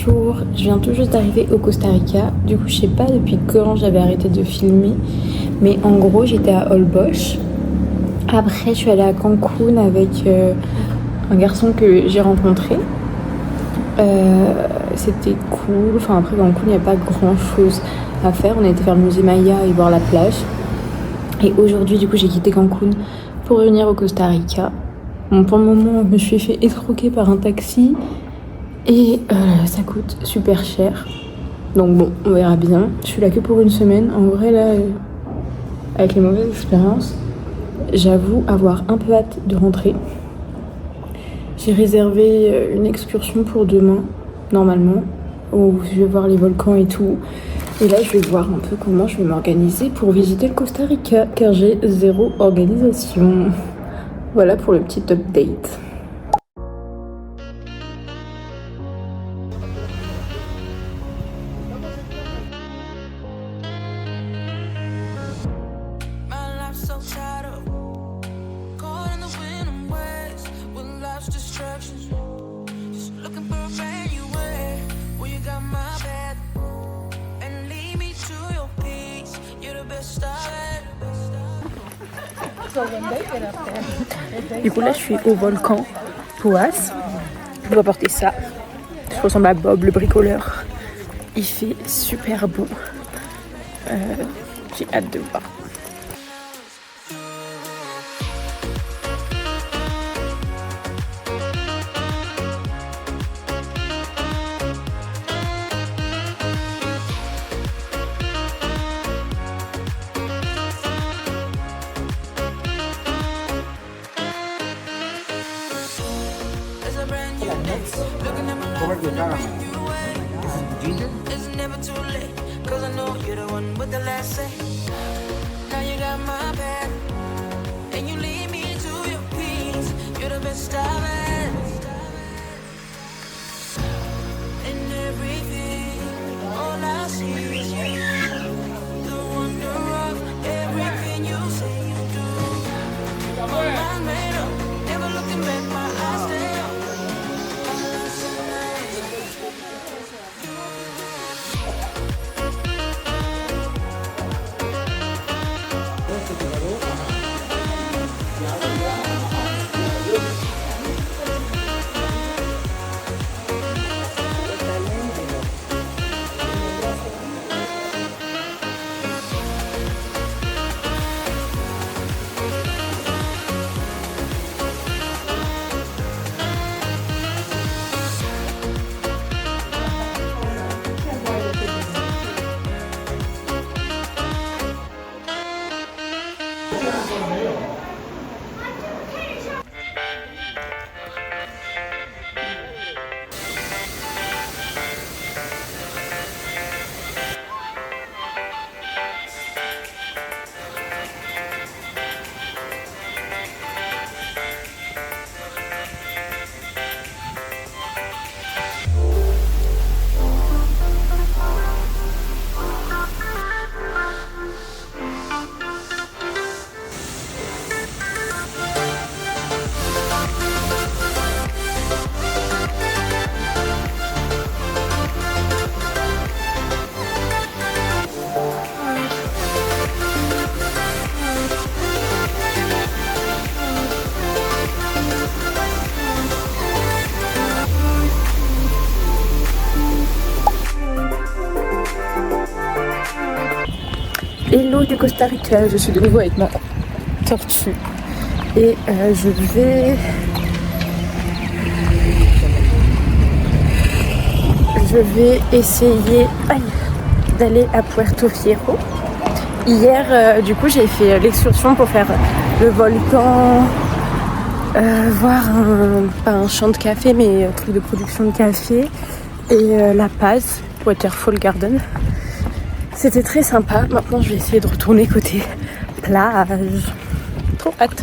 Bonjour, je viens tout juste d'arriver au Costa Rica. Du coup, je sais pas depuis quand j'avais arrêté de filmer, mais en gros, j'étais à Holbox. Après, je suis allée à Cancun avec un garçon que j'ai rencontré. C'était cool. Enfin, après Cancun, il n'y a pas grand chose à faire. On a été faire le musée Maya et voir la plage. Et aujourd'hui, du coup, j'ai quitté Cancun pour revenir au Costa Rica. Bon, pour le moment, je me suis fait escroquer par un taxi. Et ça coûte super cher. Donc bon, on verra bien. Je suis là que pour une semaine. En vrai, là, avec les mauvaises expériences, j'avoue avoir un peu hâte de rentrer. J'ai réservé une excursion pour demain, normalement, où je vais voir les volcans et tout. Et là, je vais voir un peu comment je vais m'organiser pour visiter le Costa Rica, car j'ai zéro organisation. Voilà pour le petit update. Du coup là je suis au volcan Poas. Je dois porter ça. Je ressemble à Bob le bricoleur. Il fait super beau. J'ai hâte de voir. Hello du Costa Rica, je suis de nouveau avec ma tortue et je vais essayer d'aller à Puerto Fierro. Hier, du coup, j'ai fait l'excursion pour faire le volcan, voir pas un champ de café, mais un truc de production de café et La Paz, Waterfall Garden. C'était très sympa. Maintenant, je vais essayer de retourner côté plage. Trop hâte.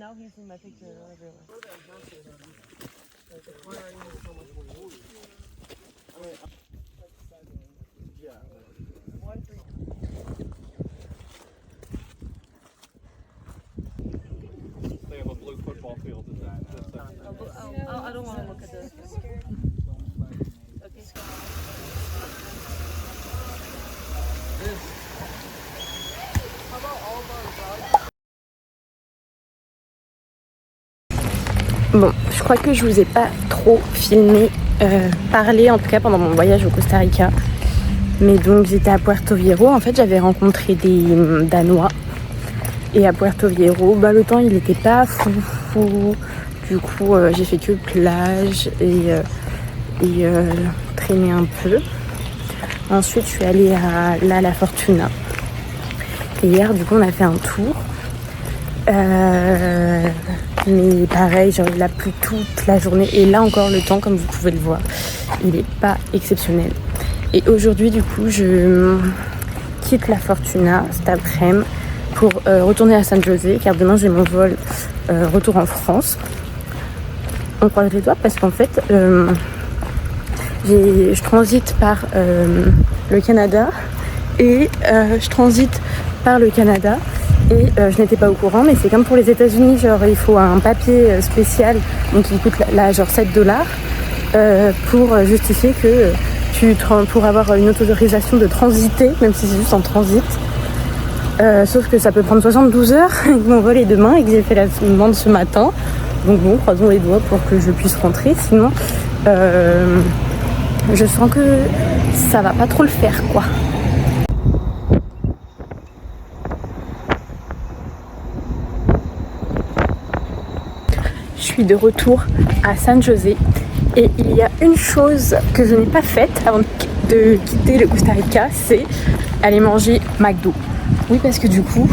now he's in my picture everywhere. They have a blue football field in that. I don't want to look at this. Okay, Scott. Bon, je crois que je vous ai pas trop filmé, parlé en tout cas pendant mon voyage au Costa Rica. Mais donc j'étais à Puerto Viejo, en fait j'avais rencontré des Danois. Et à Puerto Viejo, bah, le temps il était pas fou. Du coup j'ai fait que plage et traîner un peu. Ensuite je suis allée à La Fortuna. Et hier du coup on a fait un tour. Mais pareil, genre il a plu toute la journée et là encore le temps, comme vous pouvez le voir, il est pas exceptionnel. Et aujourd'hui du coup je quitte La Fortuna cet après-midi pour retourner à San José car demain j'ai mon vol retour en France. On croise les doigts parce qu'en fait je transite par le Canada et je transite par le Canada. Et je n'étais pas au courant, mais c'est comme pour les États-Unis, genre il faut un papier spécial, donc il coûte là genre $7 pour justifier que pour avoir une autorisation de transiter, même si c'est juste en transit. Sauf que ça peut prendre 72 heures, et que mon vol est demain et que j'ai fait la demande ce matin. Donc bon, croisons les doigts pour que je puisse rentrer, sinon je sens que ça va pas trop le faire quoi. Je suis de retour à San José et il y a une chose que je n'ai pas faite avant de quitter le Costa Rica, c'est aller manger McDo. Oui, parce que du coup,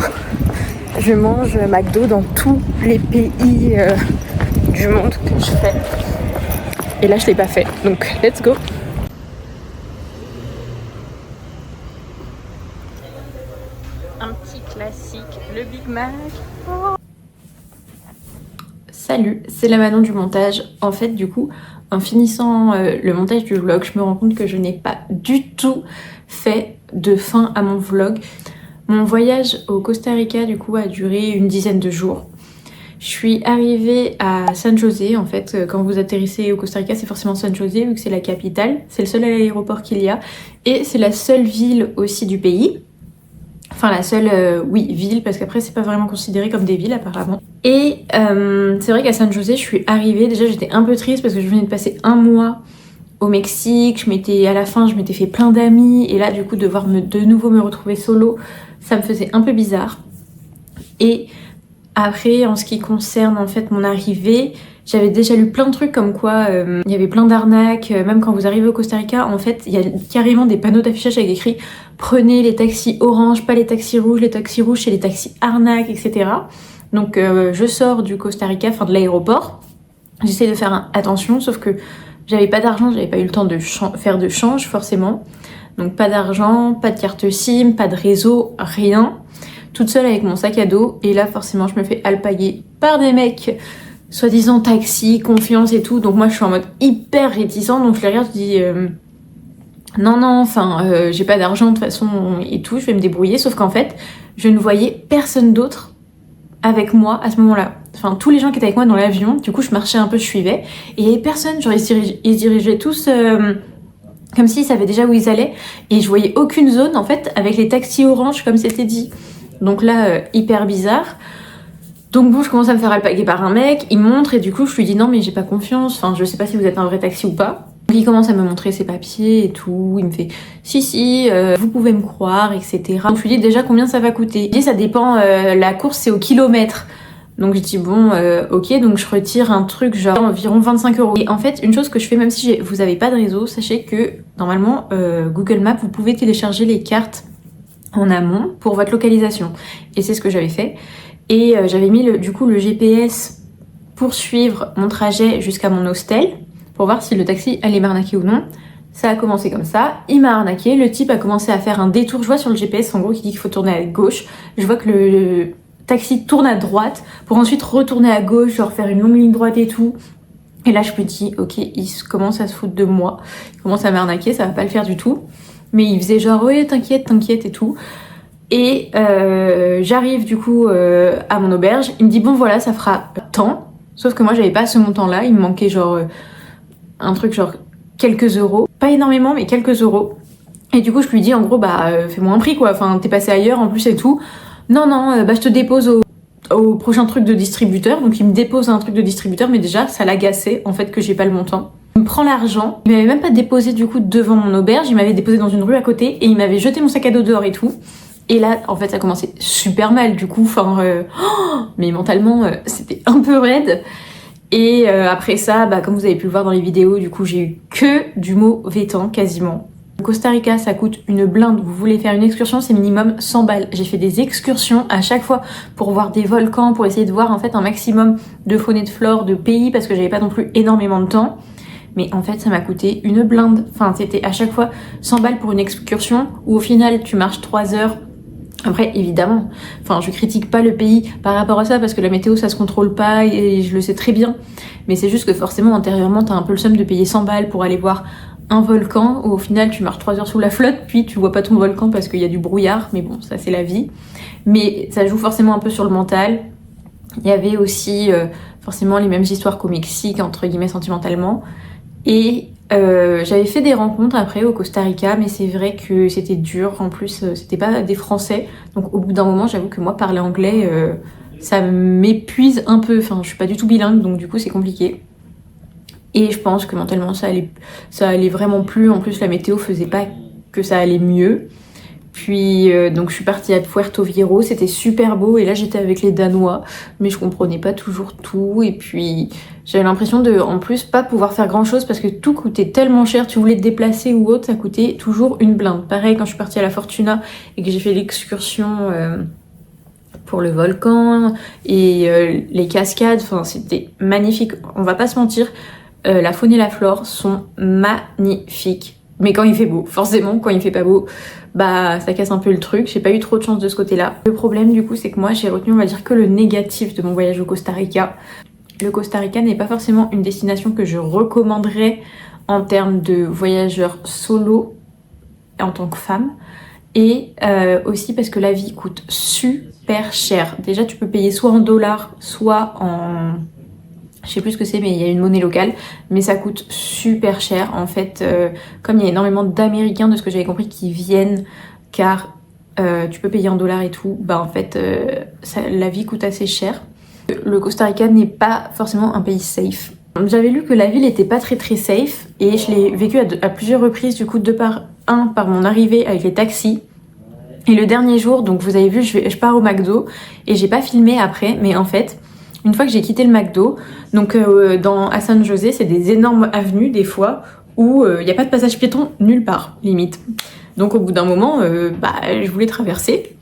je mange McDo dans tous les pays du monde que je fais. Et là, je ne l'ai pas fait. Donc, let's go! Un petit classique, le Big Mac. Oh. Salut, c'est la Manon du montage. En fait, du coup, en finissant le montage du vlog, je me rends compte que je n'ai pas du tout fait de fin à mon vlog. Mon voyage au Costa Rica, du coup, a duré une dizaine de jours. Je suis arrivée à San José. En fait, quand vous atterrissez au Costa Rica, c'est forcément San José, vu que c'est la capitale. C'est le seul aéroport qu'il y a. Et c'est la seule ville aussi du pays. Enfin la seule, oui, ville, parce qu'après c'est pas vraiment considéré comme des villes apparemment. Et c'est vrai qu'à San José, je suis arrivée, déjà j'étais un peu triste parce que je venais de passer un mois au Mexique, à la fin je m'étais fait plein d'amis, et là du coup devoir de nouveau me retrouver solo, ça me faisait un peu bizarre. Et après, en ce qui concerne en fait mon arrivée, j'avais déjà lu plein de trucs comme quoi il y avait plein d'arnaques, même quand vous arrivez au Costa Rica, en fait il y a carrément des panneaux d'affichage avec écrit prenez les taxis orange, pas les taxis rouges c'est les taxis arnaques, etc. Donc je sors du Costa Rica, enfin de l'aéroport, j'essaie de faire attention, sauf que j'avais pas d'argent, j'avais pas eu le temps de faire de change forcément, donc pas d'argent, pas de carte SIM, pas de réseau, rien, toute seule avec mon sac à dos, et là forcément je me fais alpaguer par des mecs soi-disant taxi, confiance et tout, donc moi je suis en mode hyper réticent, donc je les regarde, je dis non, enfin j'ai pas d'argent de toute façon et tout, je vais me débrouiller, sauf qu'en fait je ne voyais personne d'autre avec moi à ce moment-là. Enfin tous les gens qui étaient avec moi dans l'avion, du coup je marchais un peu, je suivais, et il y avait personne, genre ils se dirigeaient tous comme s'ils savaient déjà où ils allaient, et je voyais aucune zone en fait avec les taxis orange comme c'était dit. Donc là hyper bizarre. Donc bon, je commence à me faire alpaguer par un mec, il me montre et du coup je lui dis non mais j'ai pas confiance, enfin je sais pas si vous êtes un vrai taxi ou pas. Donc il commence à me montrer ses papiers et tout, il me fait si, vous pouvez me croire, etc. Donc je lui dis déjà combien ça va coûter. Il dit ça dépend, la course c'est au kilomètre. Donc je dis bon ok, donc je retire un truc genre environ 25 €. Et en fait une chose que je fais, même si vous avez pas de réseau, sachez que normalement Google Maps, vous pouvez télécharger les cartes en amont pour votre localisation. Et c'est ce que j'avais fait. Et j'avais mis du coup le GPS pour suivre mon trajet jusqu'à mon hostel, pour voir si le taxi allait m'arnaquer ou non. Ça a commencé comme ça, il m'a arnaqué, le type a commencé à faire un détour, je vois sur le GPS en gros qui dit qu'il faut tourner à gauche, je vois que taxi tourne à droite pour ensuite retourner à gauche, genre faire une longue ligne droite et tout. Et là, je me dis, ok, il commence à se foutre de moi. Il commence à m'arnaquer, ça va pas le faire du tout. Mais il faisait genre, ouais, t'inquiète et tout. Et j'arrive du coup à mon auberge. Il me dit, bon voilà, ça fera tant. Sauf que moi, j'avais pas ce montant-là. Il me manquait genre un truc genre quelques euros. Pas énormément, mais quelques euros. Et du coup, je lui dis, en gros, fais-moi un prix quoi. Enfin, t'es passé ailleurs en plus et tout. Non, je te dépose au prochain truc de distributeur. Donc il me dépose un truc de distributeur, mais déjà ça l'agaçait en fait que j'ai pas le montant. Il me prend l'argent, il m'avait même pas déposé du coup devant mon auberge, il m'avait déposé dans une rue à côté et il m'avait jeté mon sac à dos dehors et tout. Et là en fait ça commençait super mal du coup, mais mentalement c'était un peu raide. Et après ça, comme vous avez pu le voir dans les vidéos, du coup j'ai eu que du mauvais temps quasiment. Au Costa Rica, ça coûte une blinde. Vous voulez faire une excursion, c'est minimum 100 balles. J'ai fait des excursions à chaque fois pour voir des volcans, pour essayer de voir en fait un maximum de faune et de flore, de pays, parce que j'avais pas non plus énormément de temps. Mais en fait, ça m'a coûté une blinde. Enfin, c'était à chaque fois 100 balles pour une excursion où au final, tu marches 3 heures. Après, évidemment, je critique pas le pays par rapport à ça parce que la météo, ça se contrôle pas et je le sais très bien. Mais c'est juste que forcément, intérieurement, t'as un peu le seum de payer 100 balles pour aller voir un volcan où au final tu marches 3 heures sous la flotte puis tu vois pas ton volcan parce qu'il y a du brouillard, mais bon, ça c'est la vie. Mais ça joue forcément un peu sur le mental. Il y avait aussi forcément les mêmes histoires qu'au Mexique, entre guillemets sentimentalement. Et j'avais fait des rencontres après au Costa Rica, mais c'est vrai que c'était dur. En plus, c'était pas des Français. Donc au bout d'un moment, j'avoue que moi, parler anglais, ça m'épuise un peu. Enfin, je suis pas du tout bilingue, donc du coup, c'est compliqué. Et je pense que mentalement, ça allait vraiment plus. En plus, la météo faisait pas que ça allait mieux. Puis donc je suis partie à Puerto Viejo, c'était super beau et là j'étais avec les Danois, mais je comprenais pas toujours tout et puis j'avais l'impression de en plus pas pouvoir faire grand chose parce que tout coûtait tellement cher, tu voulais te déplacer ou autre, ça coûtait toujours une blinde. Pareil quand je suis partie à la Fortuna et que j'ai fait l'excursion pour le volcan et les cascades, c'était magnifique, on va pas se mentir, la faune et la flore sont magnifiques. Mais quand il fait beau, forcément, quand il fait pas beau, ça casse un peu le truc. J'ai pas eu trop de chance de ce côté-là. Le problème, du coup, c'est que moi, j'ai retenu, on va dire, que le négatif de mon voyage au Costa Rica. Le Costa Rica n'est pas forcément une destination que je recommanderais en termes de voyageurs solo en tant que femme. Et aussi parce que la vie coûte super cher. Déjà, tu peux payer soit en dollars, soit en... Je sais plus ce que c'est, mais il y a une monnaie locale, mais ça coûte super cher. En fait, comme il y a énormément d'Américains, de ce que j'avais compris, qui viennent, car tu peux payer en dollars et tout, la vie coûte assez cher. Le Costa Rica n'est pas forcément un pays safe. J'avais lu que la ville était pas très très safe, et je l'ai vécu à plusieurs reprises, du coup, par mon arrivée avec les taxis. Et le dernier jour, donc vous avez vu, je pars au McDo, et j'ai pas filmé après, mais en fait... Une fois que j'ai quitté le McDo, donc à San José, c'est des énormes avenues des fois où il n'y a pas de passage piéton nulle part, limite. Donc au bout d'un moment, je voulais traverser.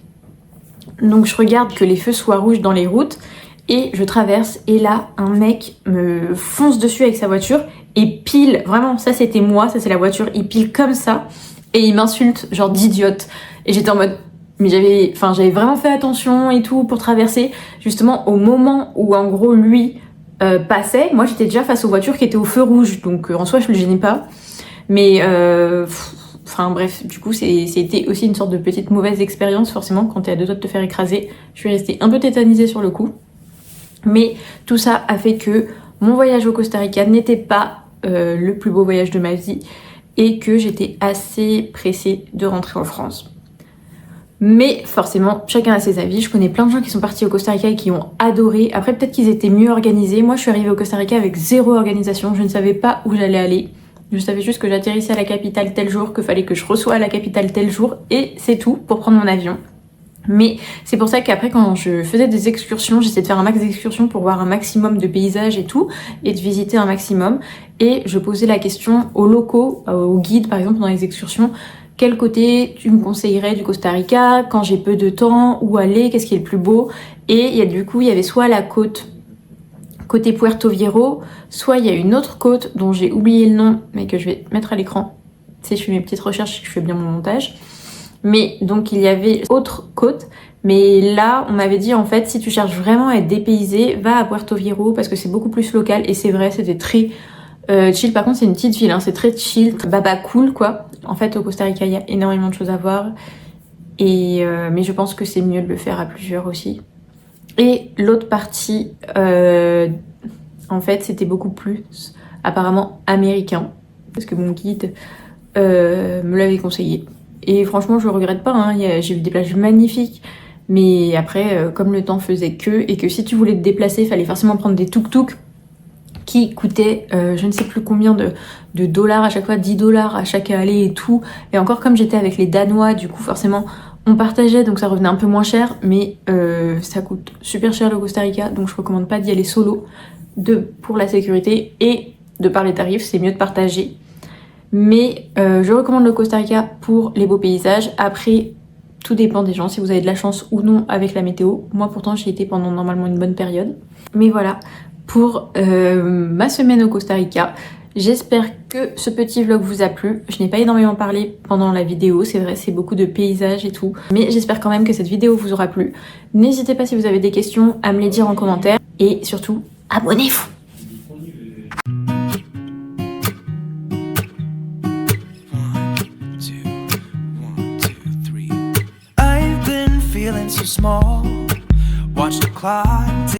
Donc je regarde que les feux soient rouges dans les routes et je traverse. Et là, un mec me fonce dessus avec sa voiture et pile, vraiment, ça c'était moi, ça c'est la voiture, il pile comme ça et il m'insulte genre d'idiote. Et j'étais en mode... Mais j'avais vraiment fait attention et tout pour traverser. Justement, au moment où en gros lui passait, moi j'étais déjà face aux voitures qui étaient au feu rouge. Donc en soi je le gênais pas. Mais bref, du coup c'était aussi une sorte de petite mauvaise expérience forcément quand t'es à deux doigts de te faire écraser. Je suis restée un peu tétanisée sur le coup. Mais tout ça a fait que mon voyage au Costa Rica n'était pas le plus beau voyage de ma vie et que j'étais assez pressée de rentrer en France. Mais forcément, chacun a ses avis. Je connais plein de gens qui sont partis au Costa Rica et qui ont adoré. Après, peut-être qu'ils étaient mieux organisés. Moi, je suis arrivée au Costa Rica avec 0 organisation. Je ne savais pas où j'allais aller. Je savais juste que j'atterrissais à la capitale tel jour, qu'il fallait que je reçoive à la capitale tel jour. Et c'est tout pour prendre mon avion. Mais c'est pour ça qu'après, quand je faisais des excursions, j'essayais de faire un max d'excursions pour voir un maximum de paysages et tout, et de visiter un maximum. Et je posais la question aux locaux, aux guides par exemple dans les excursions, quel côté tu me conseillerais du Costa Rica, quand j'ai peu de temps, où aller, qu'est-ce qui est le plus beau. Et il y avait soit la côte côté Puerto Viejo, soit il y a une autre côte dont j'ai oublié le nom, mais que je vais mettre à l'écran. Tu sais, je fais mes petites recherches, je fais bien mon montage. Mais donc il y avait autre côte. Mais là, on m'avait dit en fait, si tu cherches vraiment à être dépaysé, va à Puerto Viejo parce que c'est beaucoup plus local. Et c'est vrai, c'était très chill. Par contre, c'est une petite ville, hein, c'est très chill, baba cool quoi. En fait, au Costa Rica, il y a énormément de choses à voir. Mais je pense que c'est mieux de le faire à plusieurs aussi. Et l'autre partie, en fait, c'était beaucoup plus apparemment américain. Parce que mon guide me l'avait conseillé. Et franchement, je le regrette pas, hein. J'ai vu des plages magnifiques. Mais après, comme le temps faisait que, et que si tu voulais te déplacer, il fallait forcément prendre des tuk-tuk qui coûtaient je ne sais plus combien de dollars à chaque fois, 10 dollars à chaque aller et tout. Et encore comme j'étais avec les Danois, du coup forcément on partageait, donc ça revenait un peu moins cher, mais ça coûte super cher le Costa Rica, donc je recommande pas d'y aller solo pour la sécurité et de par les tarifs, c'est mieux de partager. Mais je recommande le Costa Rica pour les beaux paysages. Après, tout dépend des gens, si vous avez de la chance ou non avec la météo. Moi pourtant j'y étais pendant normalement une bonne période. Mais voilà, pour ma semaine au Costa Rica. J'espère que ce petit vlog vous a plu. Je n'ai pas énormément parlé pendant la vidéo, c'est vrai, c'est beaucoup de paysages et tout. Mais j'espère quand même que cette vidéo vous aura plu. N'hésitez pas si vous avez des questions à me les dire en commentaire. Et surtout, abonnez-vous! So small, watch the clock